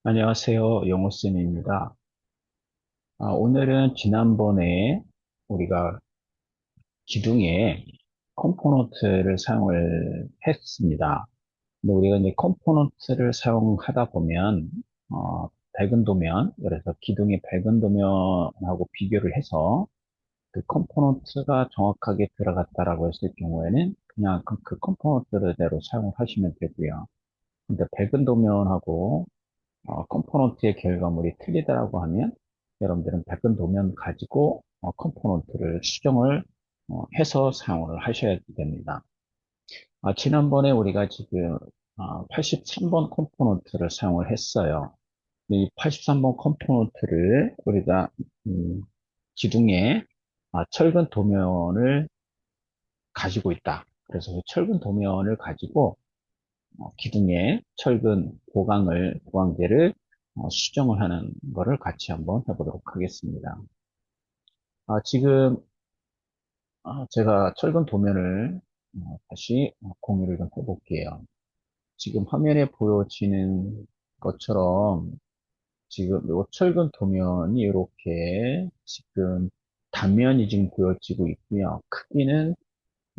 안녕하세요. 영호쌤입니다. 오늘은 지난번에 우리가 기둥에 컴포넌트를 사용을 했습니다. 근데 우리가 이제 컴포넌트를 사용하다 보면, 밝은 도면, 그래서 기둥의 밝은 도면하고 비교를 해서 그 컴포넌트가 정확하게 들어갔다라고 했을 경우에는 그냥 그 컴포넌트대로 사용을 하시면 되고요. 근데 밝은 도면하고 컴포넌트의 결과물이 틀리다라고 하면 여러분들은 백근 도면 가지고 컴포넌트를 수정을 해서 사용을 하셔야 됩니다. 지난번에 우리가 지금 83번 컴포넌트를 사용을 했어요. 이 83번 컴포넌트를 우리가 음, 기둥에 철근 도면을 가지고 있다. 그래서 그 철근 도면을 가지고 기둥에 철근 보강대를 수정을 하는 거를 같이 한번 해보도록 하겠습니다. 지금 제가 철근 도면을 다시 공유를 좀 해볼게요. 지금 화면에 보여지는 것처럼 지금 이 철근 도면이 이렇게 지금 단면이 지금 보여지고 있고요. 크기는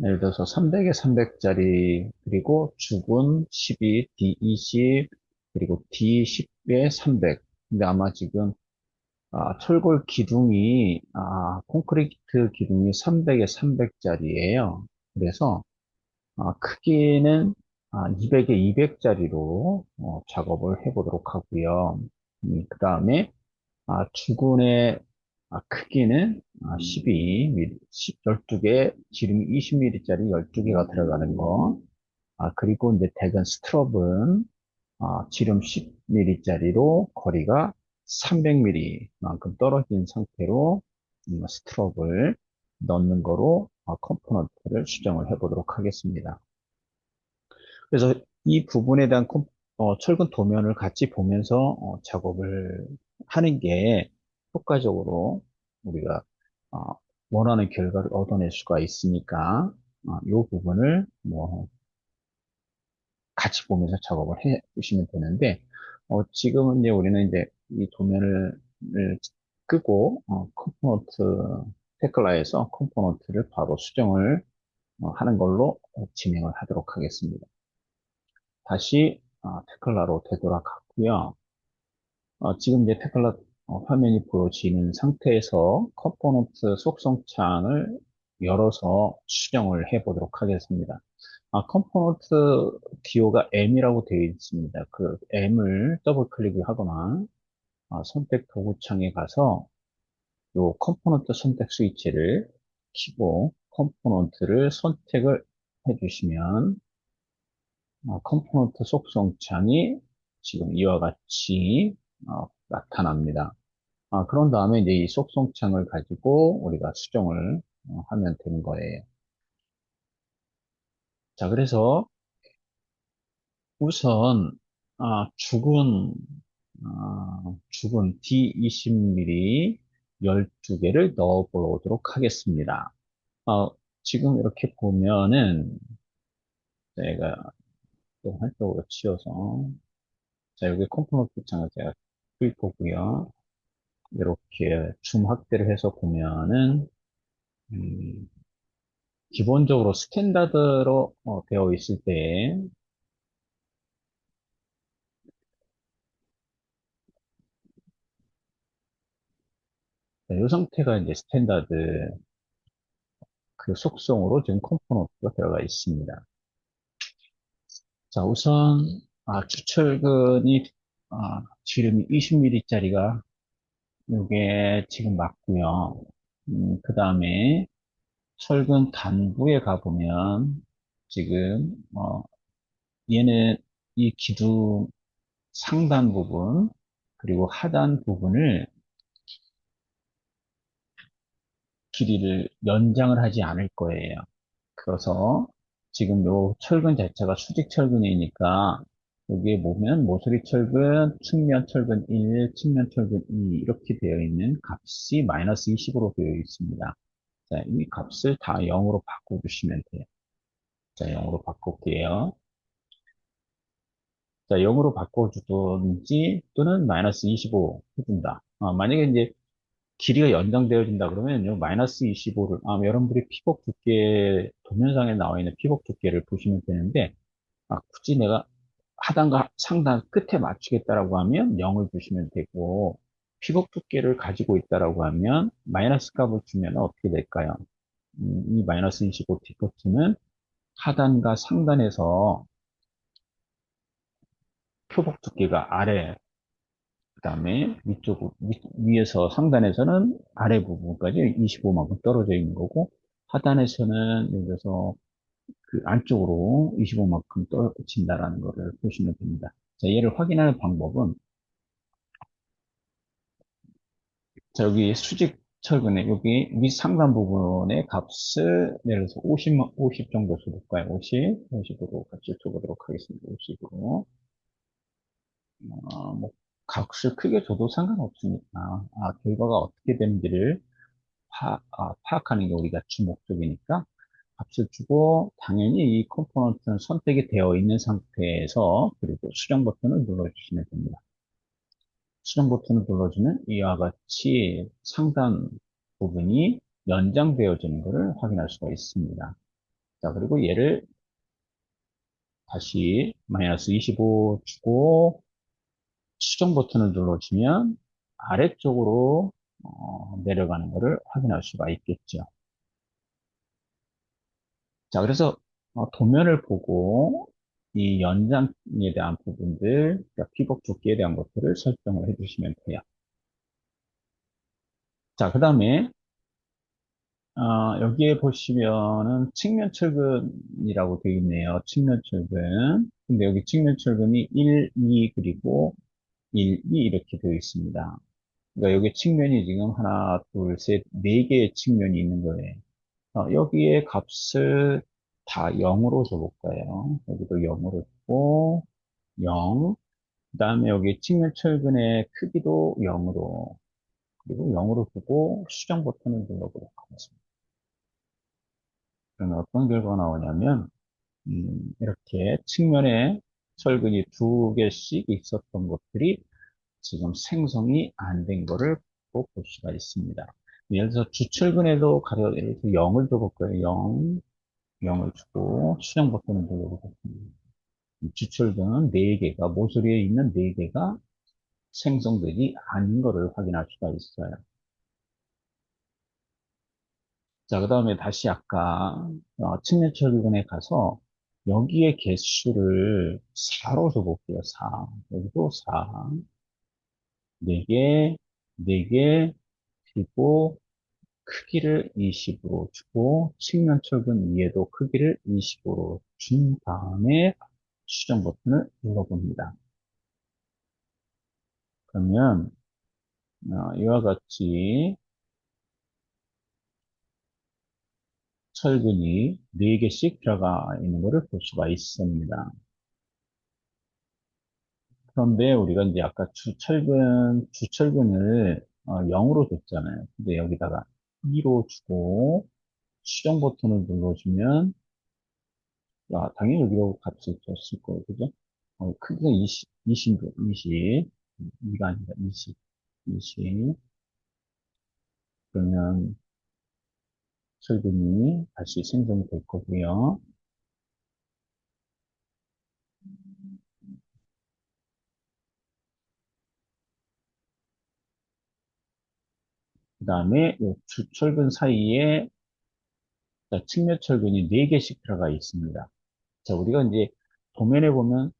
예를 들어서 300에 300짜리, 그리고 죽은 12, D20, 그리고 D10에 300. 근데 아마 지금, 철골 기둥이, 콘크리트 기둥이 300에 300짜리예요. 그래서, 크기는, 200에 200짜리로, 작업을 해보도록 하고요. 그 다음에, 주군의 크기는 12mm, 12개, 지름이 20mm짜리 12개가 들어가는 거. 그리고 이제 대근 스트럽은 지름 10mm짜리로 거리가 300mm만큼 떨어진 상태로 스트럽을 넣는 거로 컴포넌트를 수정을 해보도록 하겠습니다. 그래서 이 부분에 대한 철근 도면을 같이 보면서 작업을 하는 게 효과적으로 우리가 어, 원하는 결과를 얻어낼 수가 있으니까 이 부분을 뭐 같이 보면서 작업을 해 주시면 되는데 지금은 이제 우리는 이제 이 도면을 끄고 컴포넌트 테클라에서 컴포넌트를 바로 수정을 하는 걸로 진행을 하도록 하겠습니다. 다시 테클라로 되돌아갔고요. 지금 이제 테클라 화면이 보여지는 상태에서 컴포넌트 속성 창을 열어서 수정을 해 보도록 하겠습니다. 컴포넌트 기호가 M이라고 되어 있습니다. 그 M을 더블 클릭을 하거나 선택 도구창에 가서 요 컴포넌트 선택 스위치를 키고 컴포넌트를 선택을 해주시면 컴포넌트 속성 창이 지금 이와 같이 나타납니다. 그런 다음에 이제 이 속성 창을 가지고 우리가 수정을 하면 되는 거예요. 자, 그래서 우선 죽은 D20mm 12개를 넣어 보도록 하겠습니다. 지금 이렇게 보면은 제가 또 한쪽으로 치워서 자, 여기 컴포넌트 창을 제가 클 거고요. 이렇게 줌 확대를 해서 보면은 음, 기본적으로 스탠다드로 되어 있을 때 이 상태가 이제 스탠다드 그 속성으로 지금 컴포넌트가 들어가 있습니다. 자, 우선 주철근이 지름이 20mm짜리가 이게 지금 맞고요. 그 다음에 철근 간부에 가보면 지금 얘는 이 기둥 상단 부분 그리고 하단 부분을 길이를 연장을 하지 않을 거예요. 그래서 지금 요 철근 자체가 수직 철근이니까 여기에 보면 모서리 철근, 측면 철근 1, 측면 철근 2 이렇게 되어 있는 값이 마이너스 20으로 되어 있습니다. 자, 이 값을 다 0으로 바꿔주시면 돼요. 자, 0으로 바꿀게요. 자, 0으로 바꿔주든지 또는 마이너스 25 해준다. 만약에 이제 길이가 연장되어진다 그러면요, 마이너스 25를, 여러분들이 피복 두께, 도면상에 나와 있는 피복 두께를 보시면 되는데, 굳이 내가 하단과 상단 끝에 맞추겠다라고 하면 0을 주시면 되고, 피복 두께를 가지고 있다라고 하면 마이너스 값을 주면 어떻게 될까요? 이 마이너스 25 디커트는 하단과 상단에서 표복 두께가 아래, 그 다음에 위에서 상단에서는 아래 부분까지 25만큼 떨어져 있는 거고, 하단에서는 예를 들어서 그 안쪽으로 25만큼 떨어진다라는 거를 보시면 됩니다. 자, 얘를 확인하는 방법은, 자, 여기 수직 철근에 여기 윗 상단 부분의 값을 예를 들어서 50 정도 줘볼까요? 50으로 같이 줘보도록 하겠습니다. 50으로. 뭐, 값을 크게 줘도 상관없으니까, 결과가 어떻게 되는지를 파악하는 게 우리가 주 목적이니까, 값을 주고, 당연히 이 컴포넌트는 선택이 되어 있는 상태에서, 그리고 수정 버튼을 눌러주시면 됩니다. 수정 버튼을 눌러주면 이와 같이 상단 부분이 연장되어지는 것을 확인할 수가 있습니다. 자, 그리고 얘를 다시 마이너스 25 주고, 수정 버튼을 눌러주면 아래쪽으로 내려가는 것을 확인할 수가 있겠죠. 자, 그래서 도면을 보고 이 연장에 대한 부분들, 그러니까 피복 두께에 대한 것들을 설정을 해주시면 돼요. 자, 그 다음에 여기에 보시면은 측면 철근이라고 되어 있네요. 측면 철근. 근데 여기 측면 철근이 1, 2 그리고 1, 2 이렇게 되어 있습니다. 그러니까 여기 측면이 지금 하나, 둘, 셋, 네 개의 측면이 있는 거예요. 여기에 값을 다 0으로 줘볼까요? 여기도 0으로 주고, 0. 그 다음에 여기 측면 철근의 크기도 0으로, 그리고 0으로 두고 수정 버튼을 눌러보도록 하겠습니다. 그러면 어떤 결과가 나오냐면, 이렇게 측면에 철근이 두 개씩 있었던 것들이 지금 생성이 안 된 거를 꼭 볼 수가 있습니다. 예를 들어서 주철근에도 예를 들어서 0을 줘볼까요? 0, 0을 주고 수정 버튼을 눌러보겠습니다. 주철근 4개가, 모서리에 있는 4개가 생성되지 않은 거를 확인할 수가 있어요. 자, 그 다음에 다시 아까 측면 철근에 가서 여기에 개수를 4로 줘볼게요. 4. 여기도 4. 4개, 4개, 그리고 크기를 20으로 주고 측면 철근 위에도 크기를 20으로 준 다음에 수정 버튼을 눌러봅니다. 그러면 이와 같이 철근이 4개씩 들어가 있는 것을 볼 수가 있습니다. 그런데 우리가 이제 아까 주철근을 0으로 줬잖아요. 근데 여기다가 2로 주고 수정 버튼을 눌러주면 당연히 여기로 값을 줬을 거예요. 그죠? 크기가 20, 2가 아니라 20. 그러면 철분이 다시 생성이 될 거고요. 그 다음에 철근 사이에 측면 철근이 4개씩 들어가 있습니다. 자, 우리가 이제 도면에 보면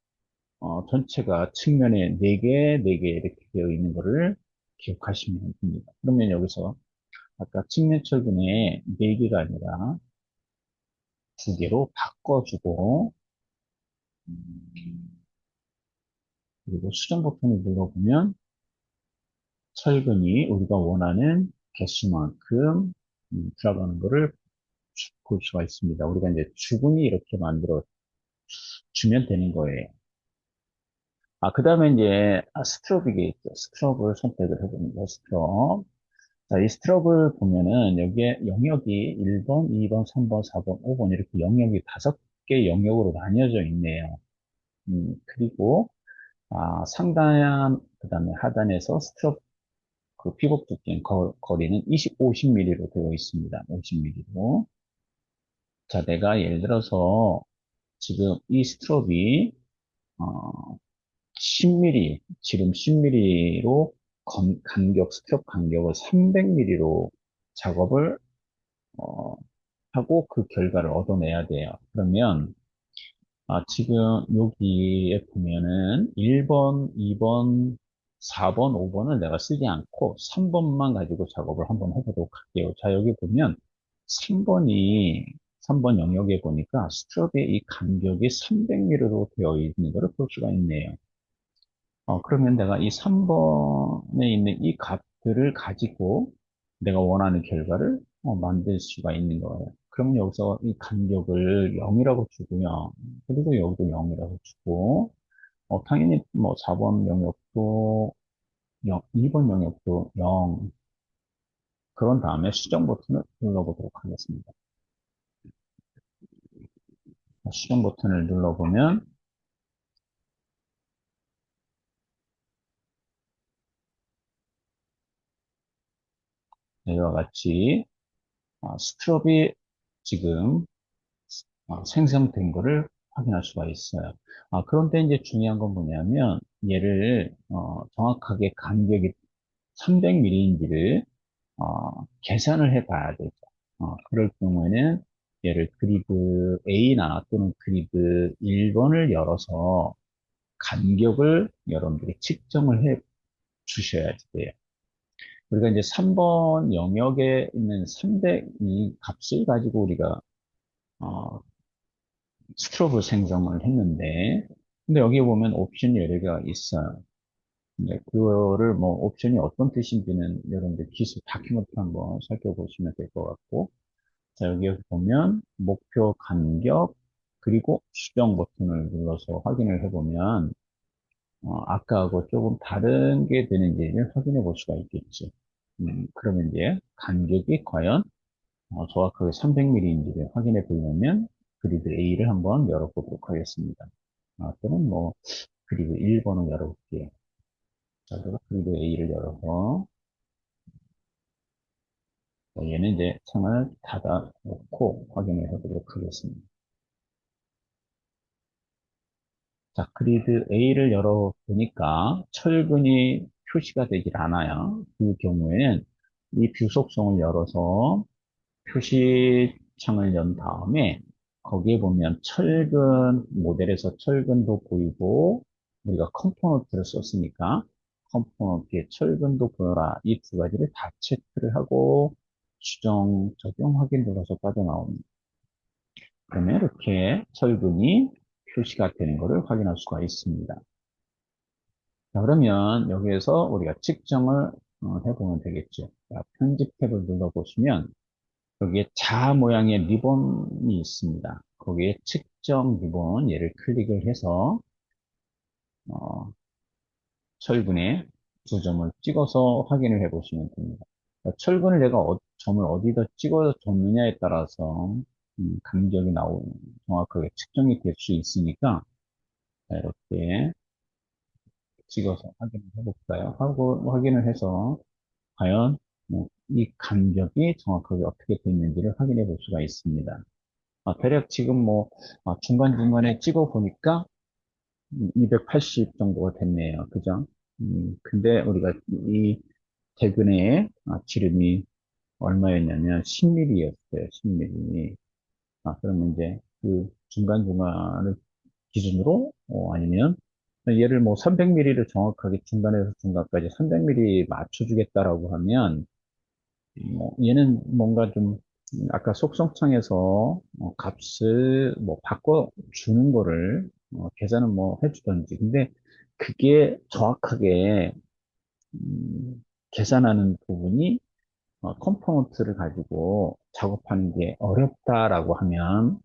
전체가 측면에 4개, 4개 이렇게 되어 있는 거를 기억하시면 됩니다. 그러면 여기서 아까 측면 철근에 4개가 아니라 2개로 바꿔주고 그리고 수정 버튼을 눌러보면 철근이 우리가 원하는 개수만큼 들어가는 것을 볼 수가 있습니다. 우리가 이제 주근이 이렇게 만들어 주면 되는 거예요. 그 다음에 이제 스트롭이 있죠. 스트롭을 선택을 해봅니다. 스트롭. 자, 이 스트롭을 보면은 여기에 영역이 1번, 2번, 3번, 4번, 5번 이렇게 영역이 5개 영역으로 나뉘어져 있네요. 그리고 상단, 그 다음에 하단에서 스트롭 그 피복 두께 거리는 50mm로 되어 있습니다. 50mm로. 자, 내가 예를 들어서 지금 이 스트롭이 어, 10mm, 지름 10mm로 스트롭 간격을 300mm로 작업을 어, 하고 그 결과를 얻어내야 돼요. 그러면 지금 여기에 보면은 1번, 2번, 4번, 5번을 내가 쓰지 않고 3번만 가지고 작업을 한번 해보도록 할게요. 자, 여기 보면 3번 영역에 보니까 스트rop의 이 간격이 300mm로 되어 있는 것을 볼 수가 있네요. 그러면 내가 이 3번에 있는 이 값들을 가지고 내가 원하는 결과를 만들 수가 있는 거예요. 그러면 여기서 이 간격을 0이라고 주고요. 그리고 여기도 0이라고 주고, 당연히 뭐 4번 영역도 0, 2번 영역도 0. 그런 다음에 수정 버튼을 눌러보도록 하겠습니다. 수정 버튼을 눌러보면 이와 같이 스트롭이 지금 생성된 거를 확인할 수가 있어요. 그런데 이제 중요한 건 뭐냐면 얘를 정확하게 간격이 300mm인지를 계산을 해 봐야 되죠. 그럴 경우에는 얘를 그리드 A나 또는 그리드 1번을 열어서 간격을 여러분들이 측정을 해 주셔야 돼요. 우리가 이제 3번 영역에 있는 300 이 값을 가지고 우리가 어, 스트로브 생성을 했는데, 근데 여기 보면 옵션이 여러 개가 있어요. 근데 그거를 뭐 옵션이 어떤 뜻인지는 여러분들 기술 다큐멘트 한번 살펴보시면 될 것 같고, 자, 여기 보면 목표 간격, 그리고 수정 버튼을 눌러서 확인을 해보면, 아까하고 조금 다른 게 되는지를 확인해 볼 수가 있겠죠. 그러면 이제 간격이 과연 정확하게 300mm인지를 확인해 보려면 그리드 A를 한번 열어보도록 하겠습니다. 또는 뭐 그리드 1번을 열어볼게요. 자, 그리고 그리드 A를 열어서 얘는 이제 창을 닫아 놓고 확인을 해보도록 하겠습니다. 자, 그리드 A를 열어보니까 철근이 표시가 되질 않아요. 그 경우에는 이 뷰 속성을 열어서 표시창을 연 다음에 거기에 보면 철근 모델에서 철근도 보이고 우리가 컴포넌트를 썼으니까 컴포넌트에 철근도 보여라 이 두 가지를 다 체크를 하고 수정 적용 확인 눌러서 빠져나옵니다. 그러면 이렇게 철근이 표시가 되는 것을 확인할 수가 있습니다. 자, 그러면 여기에서 우리가 측정을 해보면 되겠죠. 자, 편집 탭을 눌러보시면 여기에 자 모양의 리본이 있습니다. 거기에 측정 리본 얘를 클릭을 해서 어, 철근에 두 점을 찍어서 확인을 해 보시면 됩니다. 철근을 내가 점을 어디다 찍어서 줬느냐에 따라서 간격이 정확하게 측정이 될 수 있으니까 자, 이렇게 찍어서 확인을 해볼까요? 하고 확인을 해서 과연 이 간격이 정확하게 어떻게 됐는지를 확인해 볼 수가 있습니다. 대략 지금 뭐, 중간중간에 찍어 보니까 280 정도가 됐네요. 그죠? 근데 우리가 이 대근의 지름이 얼마였냐면 10mm였어요. 10mm. 그러면 이제 그 중간중간을 기준으로, 아니면 얘를 뭐 300mm를 정확하게 중간에서 중간까지 300mm 맞춰주겠다라고 하면 얘는 뭔가 좀, 아까 속성창에서 값을 뭐 바꿔주는 거를 계산을 뭐 해주던지. 근데 그게 정확하게, 계산하는 부분이 컴포넌트를 가지고 작업하는 게 어렵다라고 하면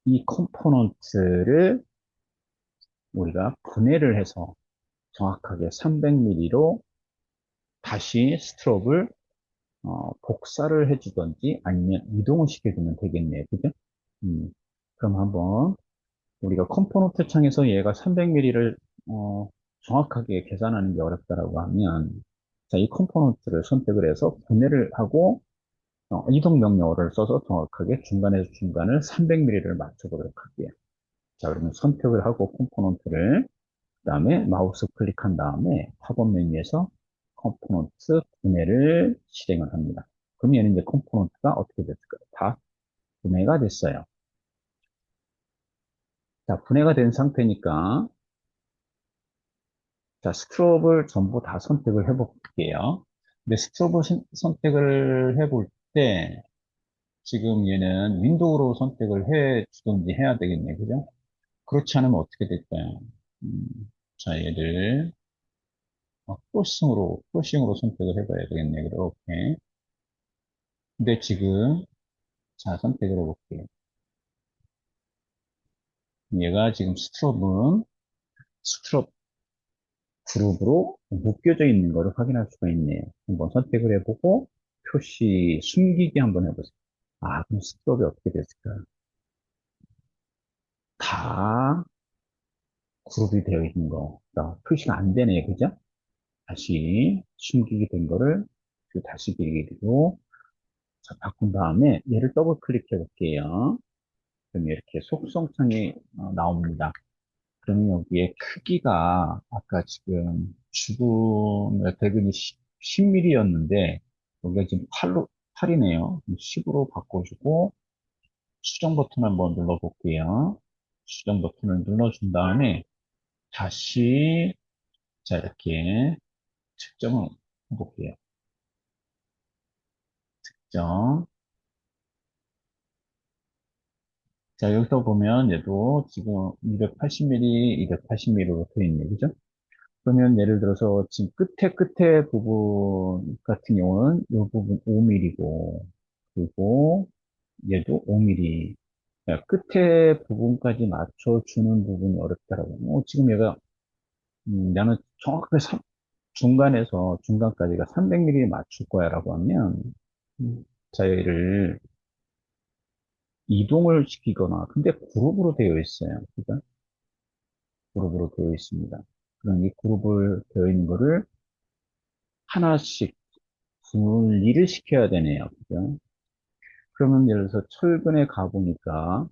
이 컴포넌트를 우리가 분해를 해서 정확하게 300mm로 다시 스트롭을 복사를 해주던지 아니면 이동을 시켜주면 되겠네요. 그죠? 그럼 한번 우리가 컴포넌트 창에서 얘가 300mm를 정확하게 계산하는 게 어렵다라고 하면, 자, 이 컴포넌트를 선택을 해서 분해를 하고, 이동 명령어를 써서 정확하게 중간에서 중간을 300mm를 맞춰보도록 할게요. 자, 그러면 선택을 하고 컴포넌트를, 그 다음에 마우스 클릭한 다음에 팝업 메뉴에서 컴포넌트 분해를 실행을 합니다. 그럼 얘는 이제 컴포넌트가 어떻게 됐을까요? 다 분해가 됐어요. 자, 분해가 된 상태니까, 자, 스크롭을 전부 다 선택을 해볼게요. 근데 스크롭을 선택을 해볼 때, 지금 얘는 윈도우로 선택을 해 주든지 해야 되겠네. 그죠? 그렇지 않으면 어떻게 될까요? 음, 자, 얘를 크로싱으로 선택을 해봐야 되겠네. 이렇게. 근데 지금, 자, 선택을 해볼게요. 얘가 지금 스트롭 그룹으로 묶여져 있는 것을 확인할 수가 있네요. 한번 선택을 해보고, 표시 숨기기 한번 해보세요. 아, 그럼 스트롭이 어떻게 됐을까요? 다 그룹이 되어 있는 거. 표시가 안 되네요. 그죠? 다시 숨기게 된 거를 다시 길이로 자, 바꾼 다음에 얘를 더블 클릭해 볼게요. 그럼 이렇게 속성창이 나옵니다. 그러면 여기에 크기가 아까 지금 주변의 대근이 10mm였는데 여기가 지금 8이네요. 10으로 바꿔주고 수정 버튼 한번 눌러볼게요. 수정 버튼을 눌러준 다음에 다시 자 이렇게 측정을 해볼게요. 측정. 자, 여기서 보면 얘도 지금 280mm, 280mm로 돼 있네. 그죠? 그러면 예를 들어서 지금 끝에 부분 같은 경우는 이 부분 5mm고, 그리고 얘도 5mm. 끝에 부분까지 맞춰주는 부분이 어렵다라고. 지금 얘가, 나는 정확하게 중간에서 중간까지가 300mm 맞출 거야라고 하면, 자, 얘를 이동을 시키거나, 근데 그룹으로 되어 있어요. 그죠? 그룹으로 되어 있습니다. 그럼 이 그룹을 되어 있는 거를 하나씩 분리를 시켜야 되네요. 그죠? 그러면 예를 들어서 철근에 가보니까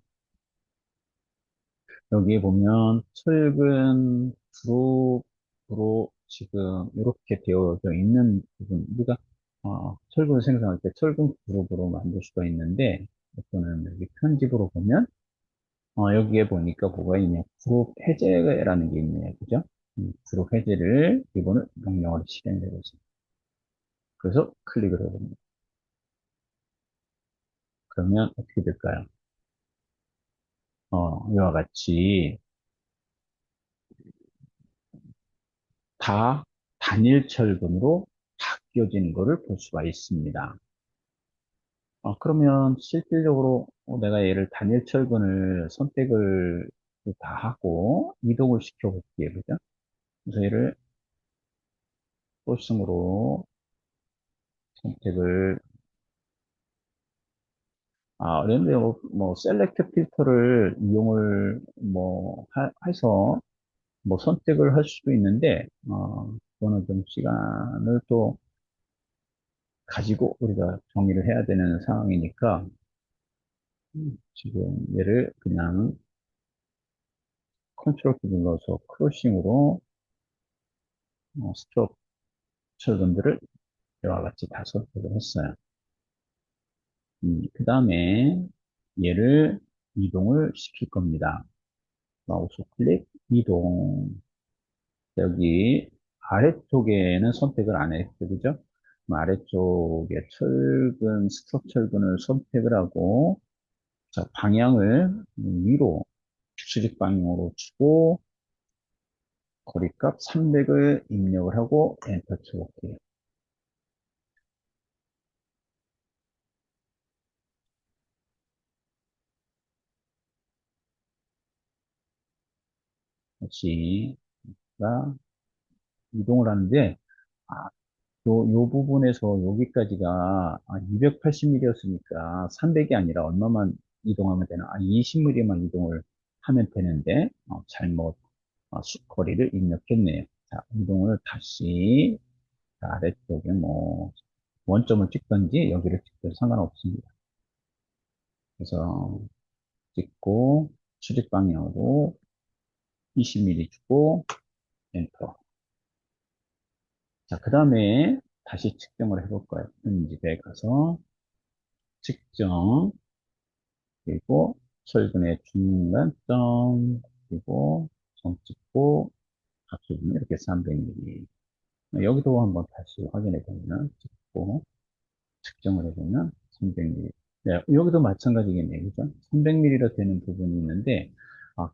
여기에 보면 철근 그룹으로 지금 이렇게 되어져 있는 부분 우리가 철근을 생성할 때 철근 그룹으로 만들 수가 있는데 또는 여기 편집으로 보면 여기에 보니까 뭐가 있냐 그룹 해제라는 게 있네요. 그죠? 그룹 해제를 이번에 명령어로 실행해 보세요. 그래서 클릭을 해봅니다. 그러면 어떻게 될까요? 이와 같이 다 단일 철근으로 바뀌어진 것을 볼 수가 있습니다. 그러면 실질적으로 내가 얘를 단일 철근을 선택을 다 하고 이동을 시켜 볼게요. 그죠? 그래서 얘를 소싱으로 선택을 그런데 셀렉트 필터를 이용을 해서 선택을 할 수도 있는데 그거는 좀 시간을 또 가지고 우리가 정의를 해야 되는 상황이니까 지금 얘를 그냥 컨트롤 키 눌러서 크로싱으로 스트로크 철근들을 이와 같이 다 선택을 했어요. 그 다음에 얘를 이동을 시킬 겁니다. 마우스 클릭, 이동. 여기 아래쪽에는 선택을 안 했죠, 그죠? 그럼 아래쪽에 스트로크 철근을 선택을 하고, 자, 방향을 위로, 수직 방향으로 주고, 거리값 300을 입력을 하고 엔터 쳐볼게요. 다시 이동을 하는데 아, 요 부분에서 여기까지가 280mm였으니까 300이 아니라 얼마만 이동하면 되나? 20mm만 이동을 하면 되는데 잘못 거리를 입력했네요. 자, 이동을 다시 아래쪽에 원점을 찍든지 여기를 찍든 상관없습니다. 그래서 찍고 수직 방향으로 20mm 주고 엔터. 자, 그 다음에 다시 측정을 해볼 거예요. 편집에 가서 측정, 그리고 철근의 중간점, 그리고 점 찍고 각도는 이렇게 300mm. 여기도 한번 다시 확인해 보면 찍고 측정을 해보면 300mm. 네, 여기도 마찬가지겠네요. 그죠? 300mm로 되는 부분이 있는데,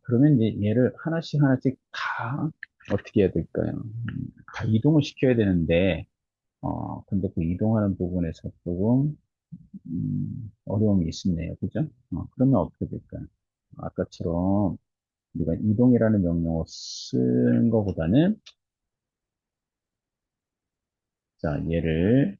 그러면 이제 얘를 하나씩 하나씩 다 어떻게 해야 될까요? 다 이동을 시켜야 되는데, 근데 그 이동하는 부분에서 조금, 어려움이 있었네요. 그죠? 그러면 어떻게 될까요? 아까처럼 우리가 이동이라는 명령어 쓴 것보다는, 자, 얘를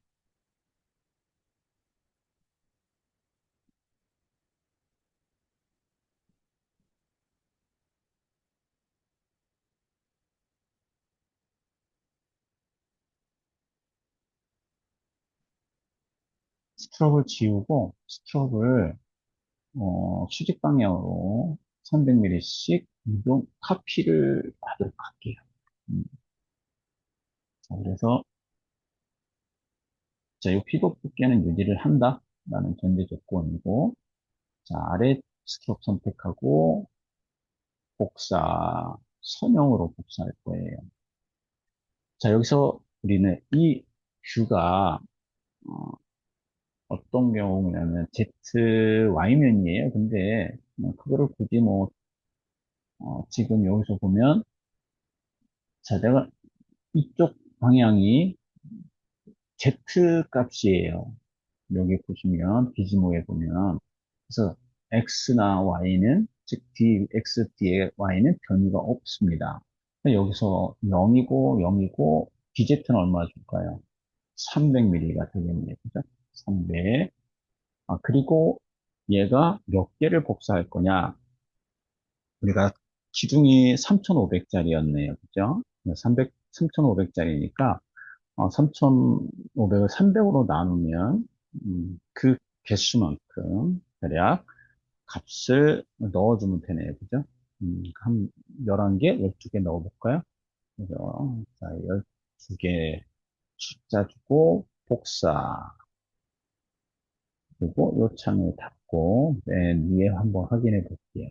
스트rop을 지우고, 스트rop을 수직 방향으로 300mm씩 이동, 카피를 하도록 할게요. 음, 자, 그래서, 자, 이 피벗 두께는 유지를 한다. 라는 전제 조건이고, 자, 아래 스트롭 선택하고, 복사, 선형으로 복사할 거예요. 자, 여기서 우리는 이 뷰가, 어, 어떤 경우냐면, ZY면이에요. 근데, 그거를 굳이 지금 여기서 보면, 자, 내가 이쪽 방향이 Z 값이에요. 여기 보시면, 비즈모에 보면. 그래서 X나 Y는, 즉, X 뒤에 Y는 변이가 없습니다. 여기서 0이고, 0이고, BZ는 얼마 줄까요? 300mm가 되겠네요. 그죠? 300. 그리고 얘가 몇 개를 복사할 거냐? 우리가 기둥이 3,500짜리였네요. 그죠? 3,500짜리니까 3,500을 300으로 나누면 그 개수만큼 대략 값을 넣어주면 되네요. 그죠? 한 11개, 12개 넣어볼까요? 그죠? 자, 12개 숫자 주고 복사. 그리고 요 창을 닫고 맨 위에 한번 확인해 볼게요.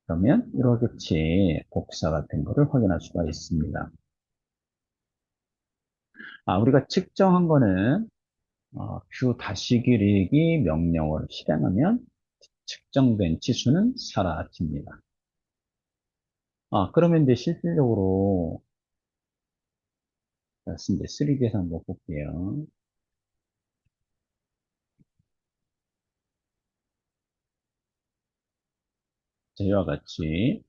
그러면 이렇게 복사가 된 거를 확인할 수가 있습니다. 우리가 측정한 거는 뷰 다시 그리기 명령어를 실행하면 측정된 치수는 사라집니다. 그러면 이제 실질적으로, 이제 3D에서 한번 볼게요. 자, 이와 같이,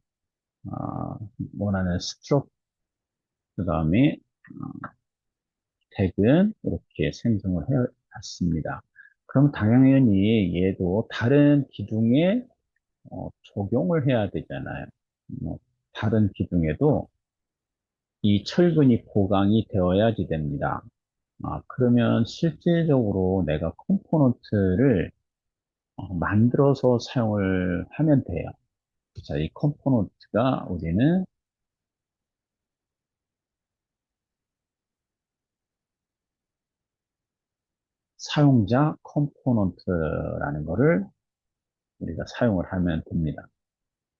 원하는 스트로크, 그 다음에, 택은 이렇게 생성을 해 봤습니다. 그럼 당연히 얘도 다른 기둥에 적용을 해야 되잖아요. 뭐, 다른 기둥에도 이 철근이 보강이 되어야지 됩니다. 그러면 실질적으로 내가 컴포넌트를 만들어서 사용을 하면 돼요. 자, 이 컴포넌트가 우리는 사용자 컴포넌트라는 거를 우리가 사용을 하면 됩니다.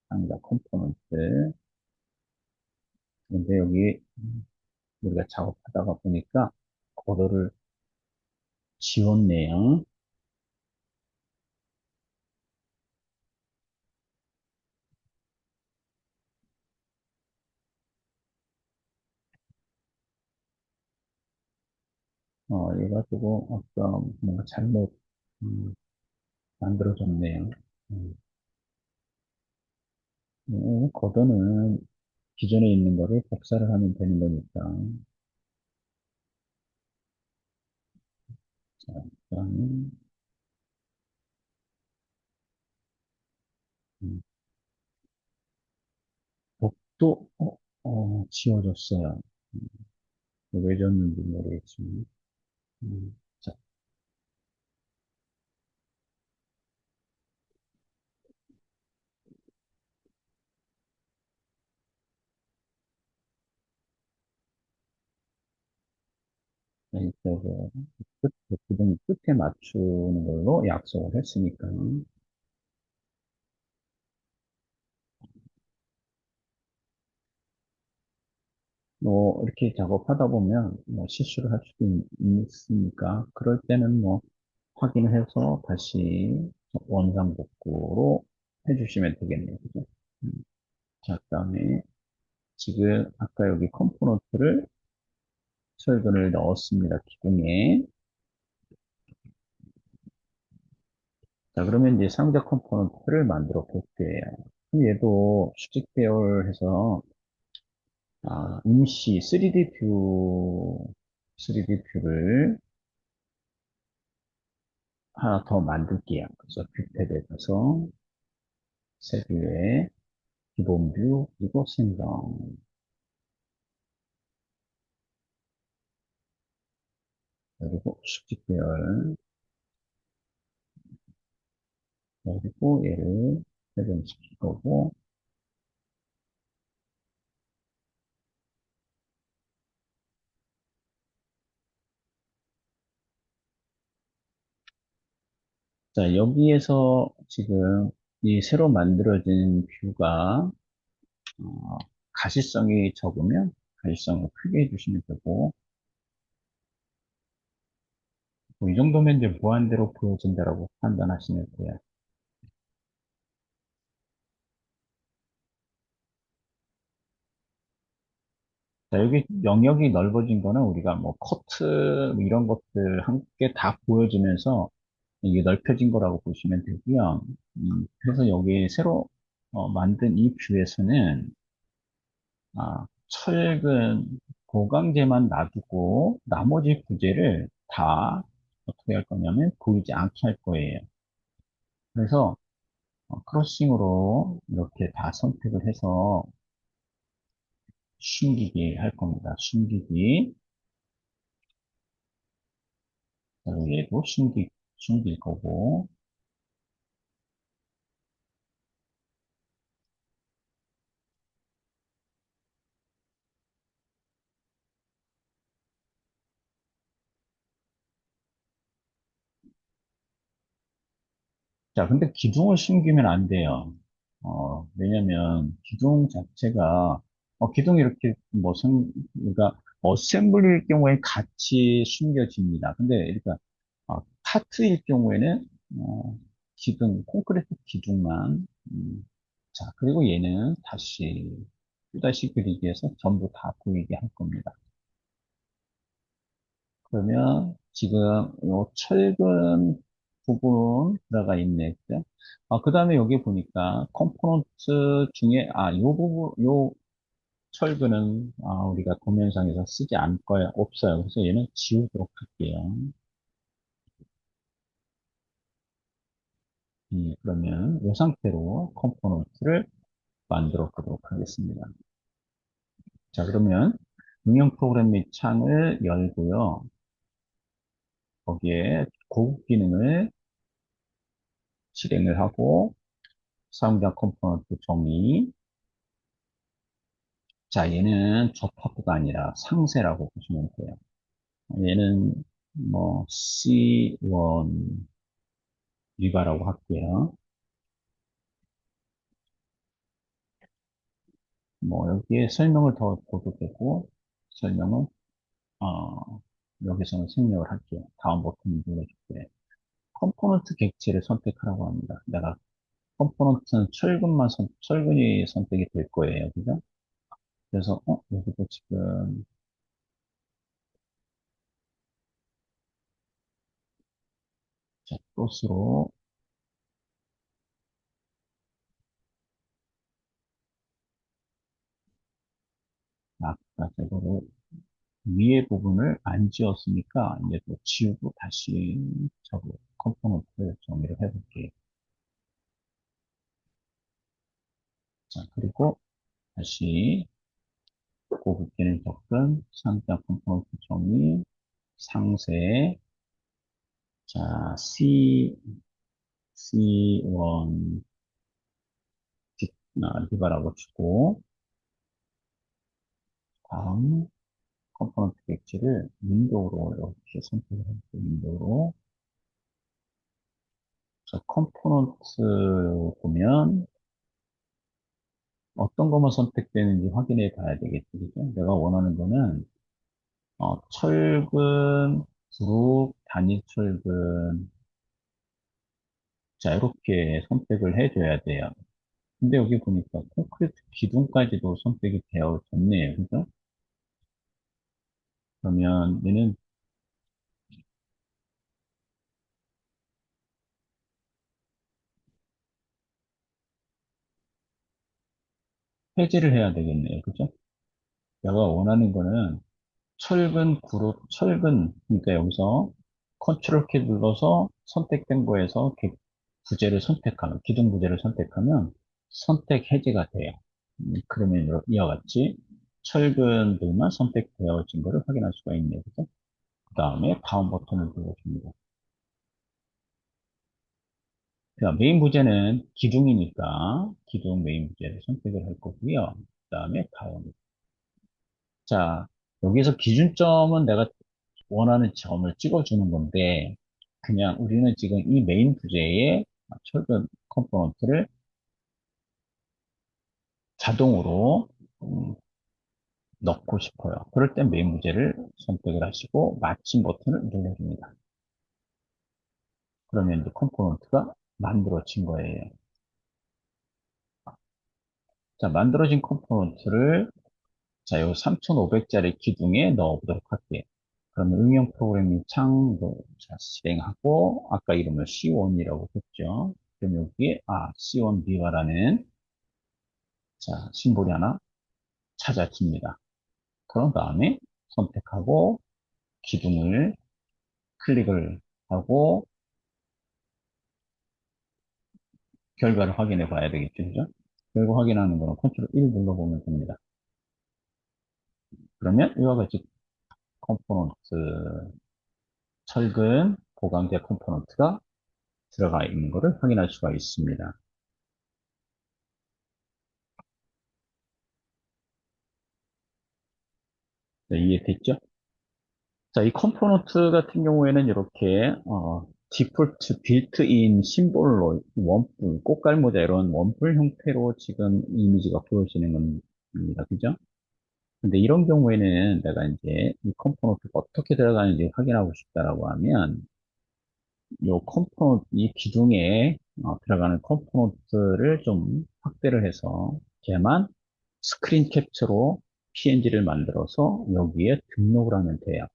사용자 컴포넌트. 근데 여기 우리가 작업하다가 보니까 그거를 지웠네요. 이래가지고 어떤 뭔가 잘못 만들어졌네요. 음, 거기는 기존에 있는 거를 복사를 하면 되는 거니까. 자, 일단, 음, 복도, 지워졌어요. 왜 졌는지 모르겠지만. 자, 이쪽에 구덩이 끝에 맞추는 걸로 약속을 했으니까. 뭐, 이렇게 작업하다 보면, 뭐, 실수를 할 수도 있으니까, 그럴 때는 뭐, 확인을 해서 다시 원상복구로 해주시면 되겠네요. 그죠? 음, 자, 그다음에 지금 아까 여기 컴포넌트를 철근을 넣었습니다. 기둥에. 자, 그러면 이제 상자 컴포넌트를 만들어 볼게요. 그럼 얘도 수직 배열해서 임시 3D 뷰를 하나 더 만들게요. 그래서 뷰 탭에 가서 새 뷰에 기본 뷰 그리고 생성 그리고 수직 배열 그리고 얘를 회전시킬 거고 자 여기에서 지금 이 새로 만들어진 뷰가 어, 가시성이 적으면 가시성을 크게 해주시면 되고 뭐이 정도면 이제 무한대로 보여진다라고 판단하시면 돼요. 자, 여기 영역이 넓어진 거는 우리가 뭐 커트 뭐 이런 것들 함께 다 보여주면서 이게 넓혀진 거라고 보시면 되고요. 그래서 여기 새로 만든 이 뷰에서는 철근 고강제만 놔두고 나머지 부재를 다 어떻게 할 거냐면 보이지 않게 할 거예요. 그래서 크로싱으로 이렇게 다 선택을 해서 숨기기 할 겁니다. 숨기기. 그리고 얘도 숨길 거고. 자, 근데 기둥을 숨기면 안 돼요. 왜냐면 기둥 자체가 기둥이 이렇게 그러니까 어셈블리일 경우에 같이 숨겨집니다. 근데 그러니까 파트일 경우에는 콘크리트 기둥만 자, 그리고 얘는 또다시 그리기 위해서 전부 다 보이게 할 겁니다. 그러면 지금 요 철근 부분 들어가 있네. 그죠? 그 다음에 여기 보니까 컴포넌트 중에, 요 부분, 요 철근은, 우리가 도면상에서 쓰지 않을 거예요. 없어요. 그래서 얘는 지우도록 할게요. 그러면 이 상태로 컴포넌트를 만들어 보도록 하겠습니다. 자, 그러면 응용 프로그램 및 창을 열고요. 거기에 고급 기능을 실행을 하고, 사용자 컴포넌트 정의. 자, 얘는 접합부가 아니라 상세라고 보시면 돼요. 얘는 뭐 C1 리바라고 할게요. 뭐 여기에 설명을 더 줘도 되고 설명은 어, 여기서는 생략을 할게요. 다음 버튼 눌러줄게요. 컴포넌트 객체를 선택하라고 합니다. 내가 컴포넌트는 철근이 선택이 될 거예요. 그죠? 그래서 여기도 지금 자, 소스로 아까 저거를 위에 부분을 안 지웠으니까 이제 또 지우고 다시 저거 컴포넌트를 정리를 해볼게요. 자, 그리고 다시 닫고 긋기는 접근, 상자 컴포넌트 정의, 상세, 자, C1, 리바라고 주고, 다음 컴포넌트 객지를 윈도우로 이렇게 선택을 해서 윈도우로, 자, 컴포넌트 보면 어떤 것만 선택되는지 확인해 봐야 되겠죠. 그죠? 내가 원하는 거는, 철근, 그룹, 단위 철근, 자, 이렇게 선택을 해줘야 돼요. 근데 여기 보니까 콘크리트 기둥까지도 선택이 되어 있네요. 그죠? 그러면 얘는 해제를 해야 되겠네요. 그죠? 내가 원하는 거는 철근 그룹, 철근, 그러니까 여기서 컨트롤 키 눌러서 선택된 거에서 부재를 선택하면, 기둥 부재를 선택하면 선택 해제가 돼요. 그러면 이와 같이 철근들만 선택되어진 것을 확인할 수가 있네요. 그죠? 그 다음에 다음 버튼을 눌러줍니다. 자, 메인 부제는 기둥이니까 기둥 메인 부제를 선택을 할 거고요. 그 다음에 다음. 자, 여기서 기준점은 내가 원하는 점을 찍어주는 건데 그냥 우리는 지금 이 메인 부제에 철근 컴포넌트를 자동으로 넣고 싶어요. 그럴 땐 메인 부제를 선택을 하시고 마침 버튼을 눌러줍니다. 그러면 이제 컴포넌트가 만들어진 거예요. 자, 만들어진 컴포넌트를 자, 요 3,500짜리 기둥에 넣어보도록 할게요. 그러면 응용 프로그래밍 창 자, 실행하고 아까 이름을 C1이라고 했죠. 그럼 여기에 C1 비바라는 자, 심볼이 하나 찾아집니다. 그런 다음에 선택하고 기둥을 클릭을 하고 결과를 확인해 봐야 되겠죠. 그죠? 결과 확인하는 거는 컨트롤 1 눌러보면 됩니다. 그러면 이와 같이 컴포넌트, 철근, 보강제 컴포넌트가 들어가 있는 것을 확인할 수가 있습니다. 네, 이해됐죠? 자, 이 컴포넌트 같은 경우에는 이렇게, 디폴트 빌트인 심볼로 원뿔, 꽃갈모자 이런 원뿔 형태로 지금 이미지가 보여지는 겁니다. 그죠? 근데 이런 경우에는 내가 이제 이 컴포넌트가 어떻게 들어가는지 확인하고 싶다라고 하면, 이 컴포넌트, 이 기둥에 들어가는 컴포넌트를 좀 확대를 해서, 걔만 스크린 캡처로 PNG를 만들어서 여기에 등록을 하면 돼요.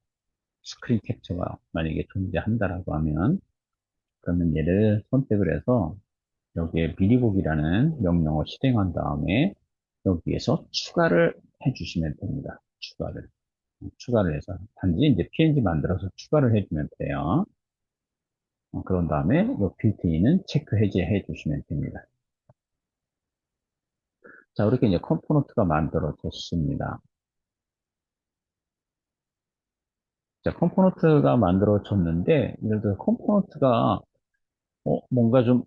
스크린 캡처가 만약에 존재한다라고 하면, 그러면 얘를 선택을 해서 여기에 미리 보기라는 명령어 실행한 다음에 여기에서 추가를 해주시면 됩니다. 추가를 해서 단지 이제 PNG 만들어서 추가를 해주면 돼요. 그런 다음에 이 빌트인은 체크 해제해 주시면 됩니다. 자, 이렇게 이제 컴포넌트가 만들어졌습니다. 자, 컴포넌트가 만들어졌는데, 예를 들어 컴포넌트가 뭔가 좀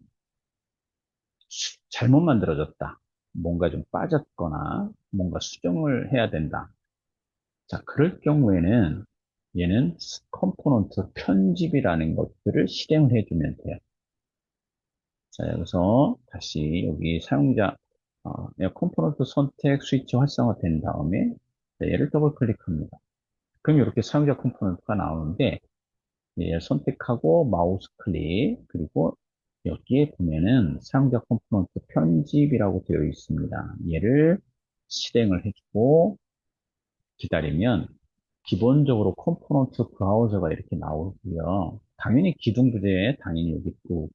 잘못 만들어졌다. 뭔가 좀 빠졌거나 뭔가 수정을 해야 된다. 자, 그럴 경우에는 얘는 컴포넌트 편집이라는 것들을 실행을 해주면 돼요. 자, 여기서 다시 여기 사용자 컴포넌트 선택 스위치 활성화된 다음에 자, 얘를 더블 클릭합니다. 그럼 이렇게 사용자 컴포넌트가 나오는데 얘를 선택하고 마우스 클릭 그리고 여기에 보면은 사용자 컴포넌트 편집이라고 되어 있습니다. 얘를 실행을 해주고 기다리면 기본적으로 컴포넌트 브라우저가 이렇게 나오고요. 당연히 기둥 부재에 당연히 여기 있고요.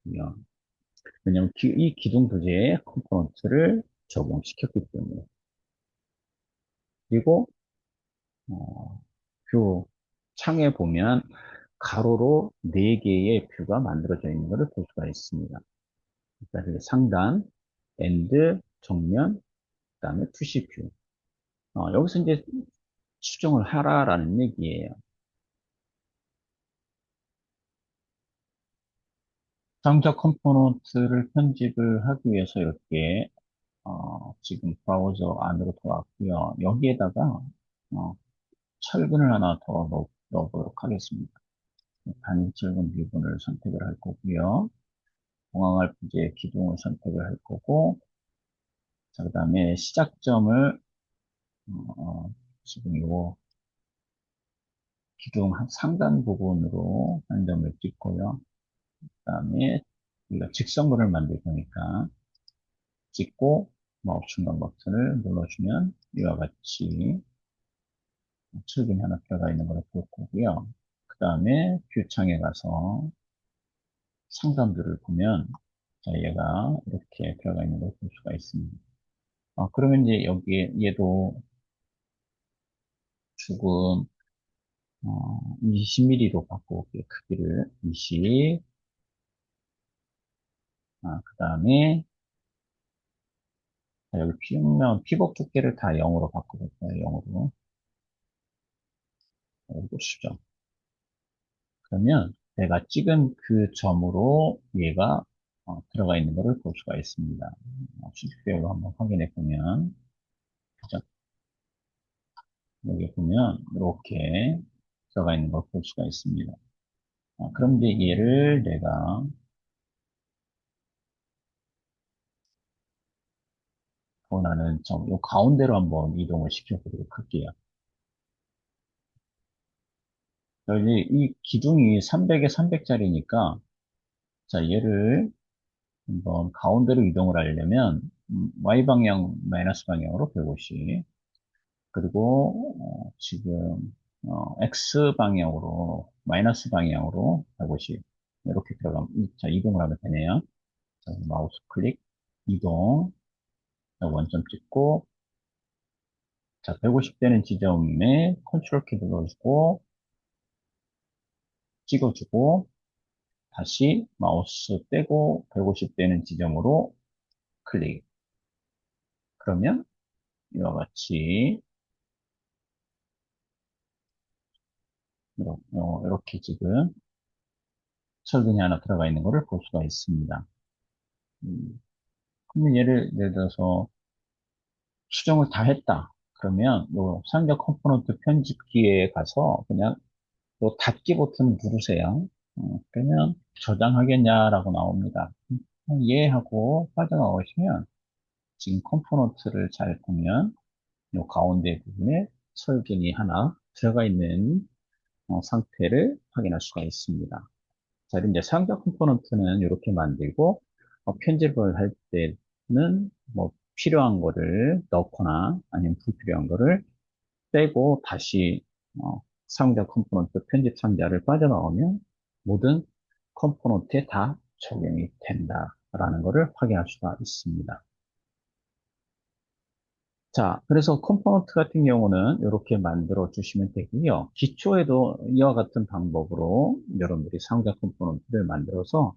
왜냐하면 이 기둥 부재에 컴포넌트를 적용시켰기 때문에. 그리고 뷰 창에 보면 가로로 4개의 뷰가 만들어져 있는 것을 볼 수가 있습니다. 그러니까 상단, 엔드, 정면, 그 다음에 푸시 뷰. 여기서 이제 수정을 하라라는 얘기예요. 상자 컴포넌트를 편집을 하기 위해서 이렇게 지금 브라우저 안으로 들어왔고요. 여기에다가 어, 철근을 하나 더 넣어보도록 하겠습니다. 단위 철근 미분을 선택을 할 거고요. 공항할 부지의 기둥을 선택을 할 거고, 자, 그 다음에 시작점을 지금 요 기둥 상단 부분으로 한 점을 찍고요. 그 다음에 우리가 직선근을 만들 거니까 찍고 마우스 중간 버튼을 눌러주면 이와 같이 철근이 하나 들어가 있는 걸 볼 거고요. 그 다음에 뷰 창에 가서 상단들을 보면 자, 얘가 이렇게 들어가 있는 걸 볼 수가 있습니다. 그러면 이제 여기에 얘도 죽은 20mm로 바꿔볼게요. 크기를 20. 그 다음에 여기 피면 피복 두께를 다 0으로 바꿔볼까요? 0으로. 이거 수정. 그러면 내가 찍은 그 점으로 얘가 들어가 있는 것을 볼 수가 있습니다. 수직별로 한번 확인해 보면, 그죠? 여기 보면 이렇게 들어가 있는 걸 볼 수가 있습니다. 그럼 이제 얘를 내가 원하는 점, 요 가운데로 한번 이동을 시켜보도록 할게요. 여기 이 기둥이 300에 300짜리니까, 자, 얘를 한번 가운데로 이동을 하려면, Y방향, 마이너스 방향으로 150, 그리고, 지금, X 방향으로, 마이너스 방향으로 150, 이렇게 들어가면, 자, 이동을 하면 되네요. 자, 마우스 클릭, 이동, 원점 찍고, 자, 150 되는 지점에 컨트롤 키 눌러주고, 찍어주고, 다시 마우스 떼고 150 되는 지점으로 클릭. 그러면 이와 같이 이렇게 지금 철근이 하나 들어가 있는 것을 볼 수가 있습니다. 그러면 예를 들어서 수정을 다 했다. 그러면 요 상자 컴포넌트 편집기에 가서 그냥 요 닫기 버튼을 누르세요. 그러면 저장하겠냐라고 나옵니다. 예 하고 빠져나오시면 지금 컴포넌트를 잘 보면 요 가운데 부분에 철근이 하나 들어가 있는 상태를 확인할 수가 있습니다. 자, 이제 상자 컴포넌트는 이렇게 만들고 편집을 할 때는 뭐 필요한 거를 넣거나 아니면 불필요한 거를 빼고 다시 상자 컴포넌트 편집 상자를 빠져나오면 모든 컴포넌트에 다 적용이 된다라는 것을 확인할 수가 있습니다. 자, 그래서 컴포넌트 같은 경우는 이렇게 만들어 주시면 되고요. 기초에도 이와 같은 방법으로 여러분들이 상자 컴포넌트를 만들어서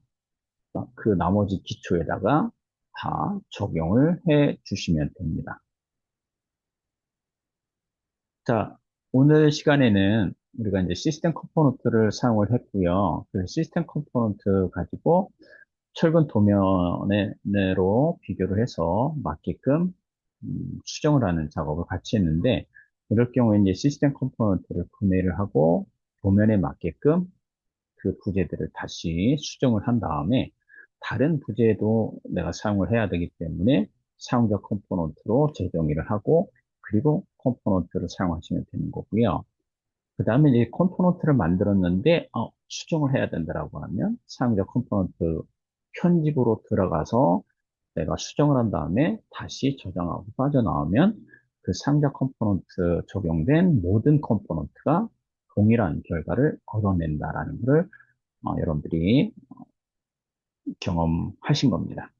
그 나머지 기초에다가 다 적용을 해 주시면 됩니다. 자, 오늘 시간에는 우리가 이제 시스템 컴포넌트를 사용을 했고요. 그 시스템 컴포넌트 가지고 철근 도면으로 비교를 해서 맞게끔 수정을 하는 작업을 같이 했는데, 이럴 경우에 이제 시스템 컴포넌트를 구매를 하고 도면에 맞게끔 그 부재들을 다시 수정을 한 다음에 다른 부재도 내가 사용을 해야 되기 때문에 사용자 컴포넌트로 재정의를 하고 그리고 컴포넌트를 사용하시면 되는 거고요. 그 다음에 이제 컴포넌트를 만들었는데 수정을 해야 된다라고 하면 사용자 컴포넌트 편집으로 들어가서 내가 수정을 한 다음에 다시 저장하고 빠져나오면 그 상자 컴포넌트 적용된 모든 컴포넌트가 동일한 결과를 얻어낸다라는 것을 여러분들이 경험하신 겁니다.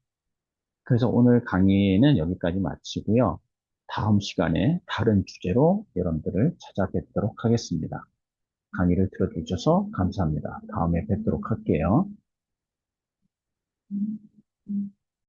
그래서 오늘 강의는 여기까지 마치고요. 다음 시간에 다른 주제로 여러분들을 찾아뵙도록 하겠습니다. 강의를 들어주셔서 감사합니다. 다음에 뵙도록 할게요.